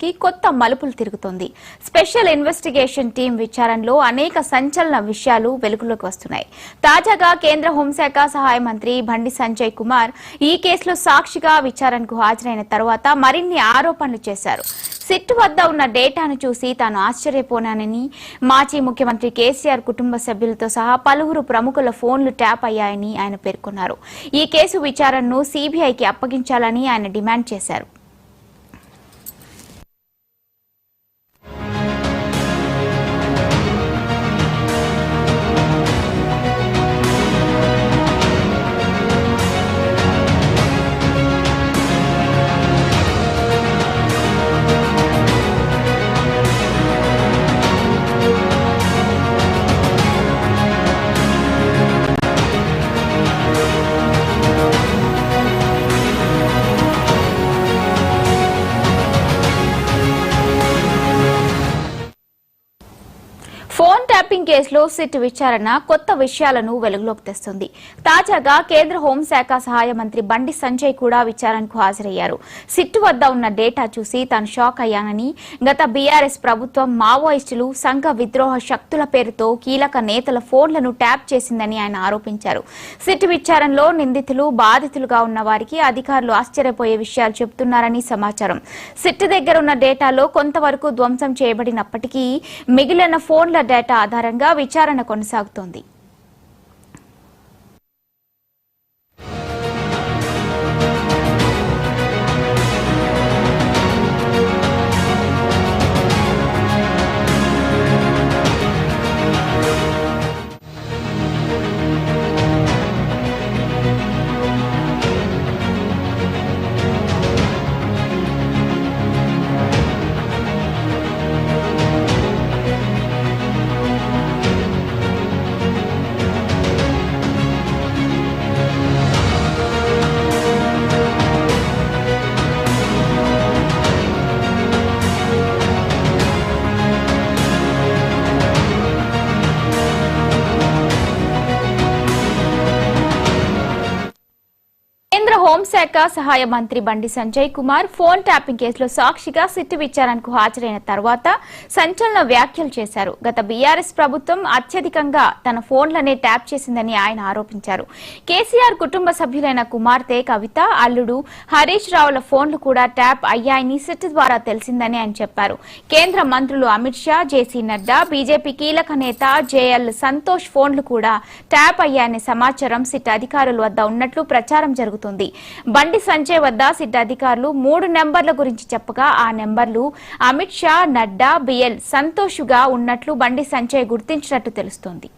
రోజుకి కొత్త మలుపులు తిరుగుతోంది. స్పెషల్ ఇన్వెస్టిగేషన్ టీం విచారణలో అనేక సంచలన విషయాలు వెలుగులోకి వస్తున్నాయి. తాజాగా కేంద్ర హోంశాఖ సహాయ మంత్రి బండి సంజయ్ కుమార్ ఈ కేసులో సాక్షిగా విచారణకు హాజరైన తర్వాత మరిన్ని ఆరోపణలు చేశారు. సిట్ వద్ద ఉన్న డేటాను చూసి తాను ఆశ్చర్యపోనానని, మాజీ ముఖ్యమంత్రి కేసీఆర్ కుటుంబ సభ్యులతో సహా పలువురు ప్రముఖుల ఫోన్లు ట్యాప్ అయ్యాయని ఆయన పేర్కొన్నారు. ఈ కేసు విచారణను సీబీఐకి అప్పగించాలని ఆయన డిమాండ్ చేశారు. ఫోన్ ట్యాపింగ్ కేసులో సిట్ విచారణ కొత్త విషయాలను వెలుగులోకి తెస్తుంది. తాజాగా కేంద్ర హోంశాఖ సహాయ మంత్రి బండి సంజయ్ కూడా విచారణకు హాజరయ్యారు. సిట్ వద్ద ఉన్న డేటా చూసి తాను షాక్ అయ్యానని, గత బీఆర్ఎస్ ప్రభుత్వం మావోయిస్టులు, సంఘ విద్రోహ శక్తుల పేరుతో కీలక నేతల ఫోన్లను ట్యాప్ చేసిందని ఆయన ఆరోపించారు. సిట్ విచారణలో నిందితులు, బాధితులుగా ఉన్న వారికి అధికారులు ఆశ్చర్యపోయే విషయాలు చెబుతున్నారని సమాచారం. సిట్ దగ్గర ఉన్న డేటాలో కొంతవరకు ధ్వంసం చేయబడినప్పటికీ మిగిలిన ఫోన్ల డేటా ఆధారంగా విచారణ కొనసాగుతోంది. కేంద్ర హోంశాఖ సహాయ మంత్రి బండి సంజయ్ కుమార్ ఫోన్ ట్యాపింగ్ కేసులో సాక్షిగా సిట్ విచారణకు హాజరైన తర్వాత సంచలన వ్యాఖ్యలు చేశారు. గత బీఆర్ఎస్ ప్రభుత్వం అత్యధికంగా తన ఫోన్లనే ట్యాప్ చేసిందని ఆయన ఆరోపించారు. కేసీఆర్ కుటుంబ సభ్యులైన కుమార్తె కవిత, అల్లుడు హరీష్ రావుల ఫోన్లు కూడా ట్యాప్ అయ్యాయని సిట్ ద్వారా తెలిసిందని ఆయన చెప్పారు. కేంద్ర మంత్రులు అమిత్ షా, జేసీ నడ్డా, బీజేపీ కీలక నేత జేఎల్ సంతోష్ ఫోన్లు కూడా ట్యాప్ అయ్యాయనే సమాచారం సిట్ అధికారుల వద్ద ఉన్నట్లు ప్రచారం జరుగుతుంది. బండి సంజయ్ వద్ద సిట్ అధికారులు 3 నెంబర్ల గురించి చెప్పగా ఆ నెంబర్లు అమిత్ షా, నడ్డా, బిఎల్ సంతోష్గా ఉన్నట్లు బండి సంజయ్ గుర్తించినట్టు తెలుస్తోంది.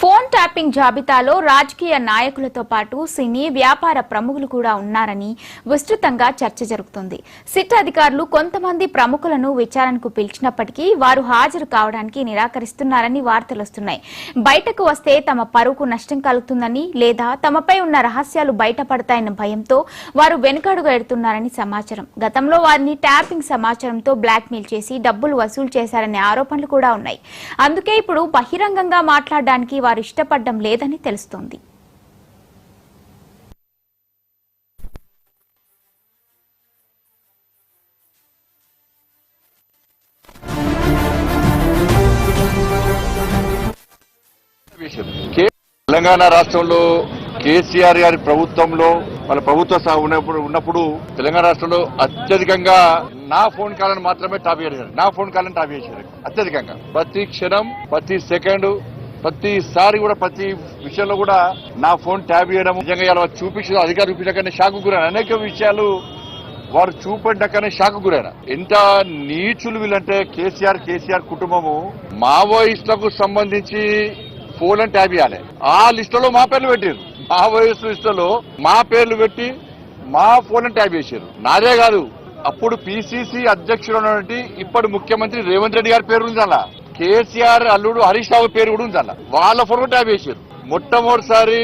ఫోన్ ట్యాపింగ్ జాబితాలో రాజకీయ నాయకులతో పాటు సినీ, వ్యాపార ప్రముఖులు కూడా ఉన్నారని విస్తృతంగా చర్చ జరుగుతుంది. సిట్ అధికారులు కొంతమంది ప్రముఖులను విచారణకు పిలిచినప్పటికీ వారు హాజరు కావడానికి నిరాకరిస్తున్నారని వార్తలొస్తున్నాయి. బయటకు వస్తే తమ పరువుకు నష్టం కలుగుతుందని, లేదా తమపై ఉన్న రహస్యాలు బయటపడతాయన్న భయంతో వారు వెనుకడుగు ఎడుతున్నారని సమాచారం. గతంలో వారిని ట్యాపింగ్ సమాచారంతో బ్లాక్మెయిల్ చేసి డబ్బులు వసూలు చేశారనే ఆరోపణలు కూడా ఉన్నాయి. అందుకే ఇప్పుడు బహిరంగంగా మాట్లాడడానికి వారు ఇష్టపడడం లేదని తెలుస్తోంది. తెలంగాణ రాష్ట్రంలో కేసీఆర్ గారి ప్రభుత్వంలో వాళ్ళ ప్రభుత్వ ఉన్నప్పుడు తెలంగాణ రాష్ట్రంలో అత్యధికంగా నా ఫోన్ కాలను మాత్రమే టాప్ చేశారు. నా ఫోన్ కాలను టాప్ చేశారు అత్యధికంగా. ప్రతి క్షణం, ప్రతి సెకండ్, ప్రతిసారి కూడా ప్రతి విషయంలో కూడా నా ఫోన్ ట్యాప్ చేయడం నిజంగా ఇలా చూపించడం, అధికారులు చూపించగానే షాక్ గురైన అనేక విషయాలు వారు చూపడ్డాకనే షాక్ గురైన. ఎంత నీచులు వీళ్ళంటే కేసీఆర్ కుటుంబము మావోయిస్టులకు సంబంధించి ఫోన్ ట్యాప్ చేయాలి. ఆ లిస్టులో మా పేర్లు పెట్టారు. మావోయిస్టు లిస్టులో మా పేర్లు పెట్టి మా ఫోన్ ట్యాప్ చేశారు. నాదే కాదు, అప్పుడు పిసిసి అధ్యక్షుడు ఉన్నటువంటి ఇప్పటి ముఖ్యమంత్రి రేవంత్ రెడ్డి గారి పేరు ఉంది అలా, కేసీఆర్ అల్లుడు హరీష్ రావు పేరు కూడా ఉంది అలా, వాళ్ళ ఫోన్ ట్యాప్ చేశారు. మొట్టమొదటిసారి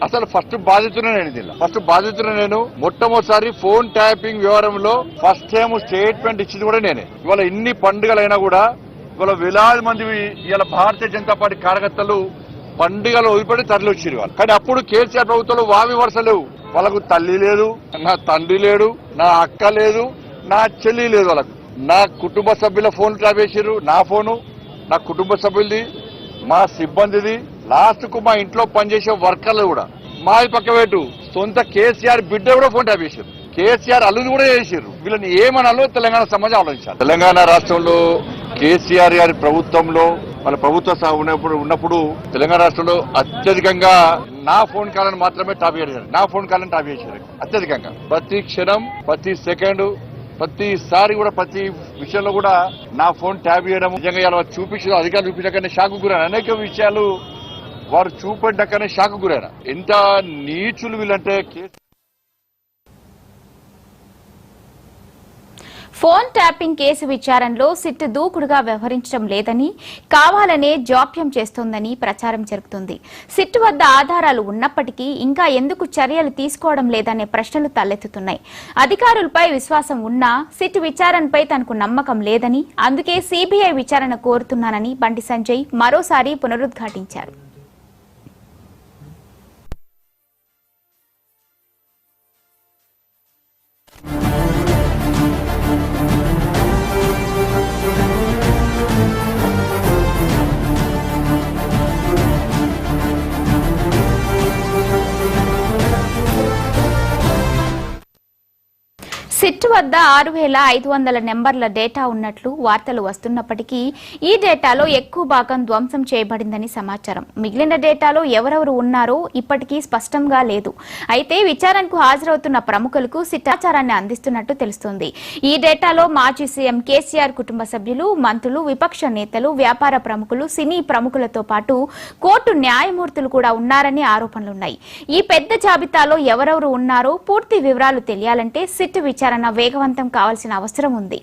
అసలు ఫస్ట్ బాధితున్న నేను నేను మొట్టమొదటిసారి ఫోన్ ట్యాపింగ్ వ్యవహారంలో ఫస్ట్ టైం స్టేట్మెంట్ ఇచ్చింది కూడా నేనే. ఇవాళ ఇన్ని పండుగలైనా కూడా ఇవాళ వేలాది మంది ఇవాళ భారతీయ జనతా పార్టీ కార్యకర్తలు పండుగలు వదిలిపెట్టి తరలి వచ్చారు వాళ్ళు. కానీ అప్పుడు కేసీఆర్ ప్రభుత్వంలో వావి వరుస లేవు. వాళ్ళకు తల్లి లేదు, నా తండ్రి లేడు, నా అక్క లేదు, నా చెల్లి లేదు. వాళ్ళకు నా కుటుంబ సభ్యుల ఫోన్ ట్యాప్ చేసారు, నా ఫోను, నా కుటుంబ సభ్యులది, మా సిబ్బందిది, లాస్ట్ కు మా ఇంట్లో పనిచేసే వర్కర్లు కూడా. మా పక్క పెట్టు సొంత కేసీఆర్ బిడ్డ కూడా ఫోన్ ట్యాప్ చేశారు, కేసీఆర్ అల్లుని కూడా చేశారు. వీళ్ళని ఏమనాలో తెలంగాణ సమాజం ఆలోచించారు. తెలంగాణ రాష్ట్రంలో కేసీఆర్ గారి ప్రభుత్వంలో వాళ్ళ ప్రభుత్వ ఉన్నప్పుడు తెలంగాణ రాష్ట్రంలో అత్యధికంగా నా ఫోన్ కాలను మాత్రమే టాప్ చేశారు. అత్యధికంగా ప్రతి క్షణం, ప్రతి సెకండ్, ప్రతిసారి కూడా ప్రతి విషయంలో కూడా నా ఫోన్ ట్యాప్ చేయడం నిజంగా ఇలా చూపించడం, అధికారులు చూపించకనే షాక్ గురైన అనేక విషయాలు వారు చూపెట్టకనే షాక్ గురైన. ఎంత నీచులు వీళ్ళంటే ఫోన్ ట్యాపింగ్ కేసు విచారణలో సిట్ దూకుడుగా వ్యవహరించడం లేదని, కావాలనే జాప్యం చేస్తోందని ప్రచారం జరుగుతుంది. సిట్ వద్ద ఆధారాలు ఉన్నప్పటికీ ఇంకా ఎందుకు చర్యలు తీసుకోవడం లేదనే ప్రశ్నలు తలెత్తుతున్నాయి. అధికారులపై విశ్వాసం ఉన్నా సిట్ విచారణపై తనకు నమ్మకం లేదని, అందుకే సీబీఐ విచారణ కోరుతున్నానని బండి సంజయ్ మరోసారి పునరుద్ఘాటించారు. సిట్ వద్ద 6,500 నెంబర్ల డేటా ఉన్నట్లు వార్తలు వస్తున్నప్పటికీ ఈ డేటాలో ఎక్కువ భాగం ధ్వంసం చేయబడిందని సమాచారం. మిగిలిన డేటాలో ఎవరెవరు ఉన్నారో ఇప్పటికీ స్పష్టంగా లేదు. అయితే విచారణకు హాజరవుతున్న ప్రముఖులకు సిట్ సమాచారాన్ని అందిస్తున్నట్టు తెలుస్తోంది. ఈ డేటాలో మాజీ సీఎం కేసీఆర్ కుటుంబ సభ్యులు, మంత్రులు, విపక్ష నేతలు, వ్యాపార ప్రముఖులు, సినీ ప్రముఖులతో పాటు కోర్టు న్యాయమూర్తులు కూడా ఉన్నారని ఆరోపణలున్నాయి. ఈ పెద్ద జాబితాలో ఎవరెవరు ఉన్నారో పూర్తి వివరాలు తెలియాలంటే సిట్ విచారణ వేగవంతం కావాల్సిన అవసరం ఉంది.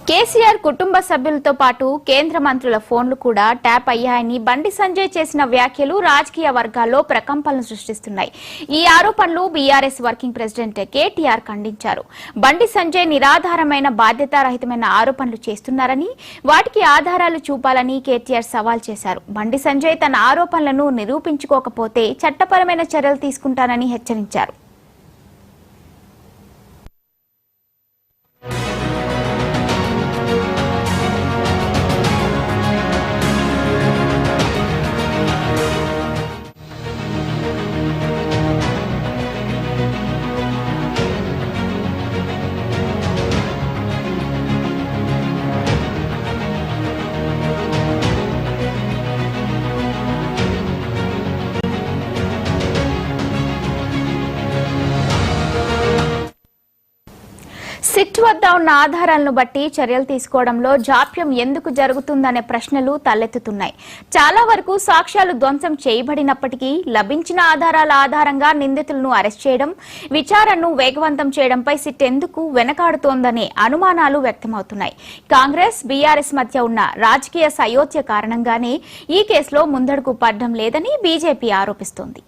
కేసీఆర్ కుటుంబ సభ్యులతో పాటు కేంద్ర మంత్రుల ఫోన్లు కూడా ట్యాప్ అయ్యాయని బండి సంజయ్ చేసిన వ్యాఖ్యలు రాజకీయ వర్గాల్లో ప్రకంపనలు సృష్టిస్తున్నాయి. ఈ ఆరోపణలు బీఆర్ఎస్ వర్కింగ్ ప్రెసిడెంట్ కేటీఆర్ ఖండించారు. బండి సంజయ్ నిరాధారమైన, బాధ్యతారహితమైన ఆరోపణలు చేస్తున్నారని, వాటికి ఆధారాలు చూపాలని కేటీఆర్ సవాల్ చేశారు. బండి సంజయ్ తన ఆరోపణలను నిరూపించుకోకపోతే చట్టపరమైన చర్యలు తీసుకుంటానని హెచ్చరించారు. సిట్ వద్ద ఉన్న ఆధారాలను బట్టి చర్యలు తీసుకోవడంలో జాప్యం ఎందుకు జరుగుతుందనే ప్రశ్నలు తలెత్తుతున్నాయి. చాలా వరకు సాక్ష్యాలు ధ్వంసం చేయబడినప్పటికీ లభించిన ఆధారాల ఆధారంగా నిందితులను అరెస్ట్ చేయడం, విచారణను వేగవంతం చేయడంపై సిట్ ఎందుకు వెనకాడుతోందనే అనుమానాలు వ్యక్తమవుతున్నాయి. కాంగ్రెస్, బీఆర్ఎస్ మధ్య ఉన్న రాజకీయ సయోధ్య కారణంగానే ఈ కేసులో ముందడుగు పడడం లేదని బీజేపీ ఆరోపిస్తోంది.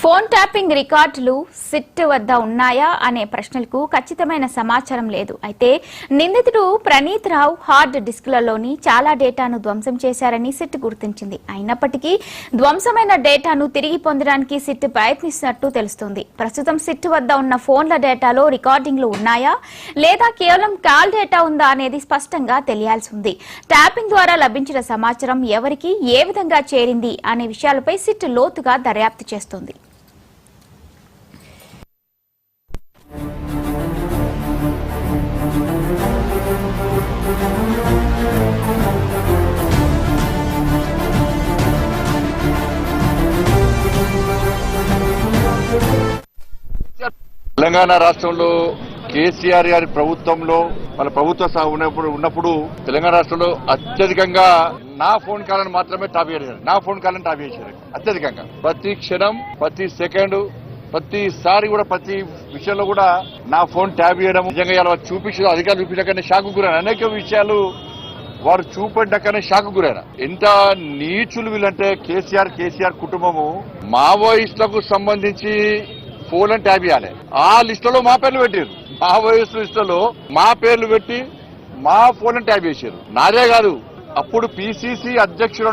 ఫోన్ ట్యాపింగ్ రికార్డులు సిట్ వద్ద ఉన్నాయా అనే ప్రశ్నలకు ఖచ్చితమైన సమాచారం లేదు. అయితే నిందితుడు ప్రణీత్ రావు హార్డ్ డిస్క్లలోని చాలా డేటాను ధ్వంసం చేశారని సిట్ గుర్తించింది. అయినప్పటికీ ధ్వంసమైన డేటాను తిరిగి పొందడానికి సిట్ ప్రయత్నిస్తున్నట్టు తెలుస్తోంది. ప్రస్తుతం సిట్ వద్ద ఉన్న ఫోన్ల డేటాలో రికార్డింగ్లు ఉన్నాయా లేదా కేవలం కాల్ డేటా ఉందా అనేది స్పష్టంగా తెలియాల్సి ఉంది. ట్యాపింగ్ ద్వారా లభించిన సమాచారం ఎవరికి ఏ విధంగా చేరింది అనే విషయాలపై సిట్ లోతుగా దర్యాప్తు చేస్తోంది. తెలంగాణ రాష్ట్రంలో కేసీఆర్ గారి ప్రభుత్వంలో మన ప్రభుత్వ ఉన్నప్పుడు తెలంగాణ రాష్ట్రంలో అత్యధికంగా నా ఫోన్ కాలను మాత్రమే టాప్ చేశారు. నా ఫోన్ కాలను టాప్ చేశారు అత్యధికంగా. ప్రతి క్షణం, ప్రతి సెకండ్, ప్రతిసారి కూడా ప్రతి విషయంలో కూడా నా ఫోన్ ట్యాప్ చేయడం నిజంగా ఇలా చూపించడం అధికారులు చూపించకనే షాకు గురైన అనేక విషయాలు వారు చూపడ్డాకనే షాకు గురైన. ఎంత నీచులు వీళ్ళంటే కేసీఆర్ కుటుంబము మావోయిస్టులకు సంబంధించి ఫోన్ అని ట్యాప్ చేయాలి. ఆ లిస్టులో మా పేర్లు పెట్టారు. మావోయిస్టు లిస్టులో మా పేర్లు పెట్టి మా ఫోన్ అని ట్యాప్ చేశారు. నాదే కాదు, అప్పుడు పిసిసి అధ్యక్షుడు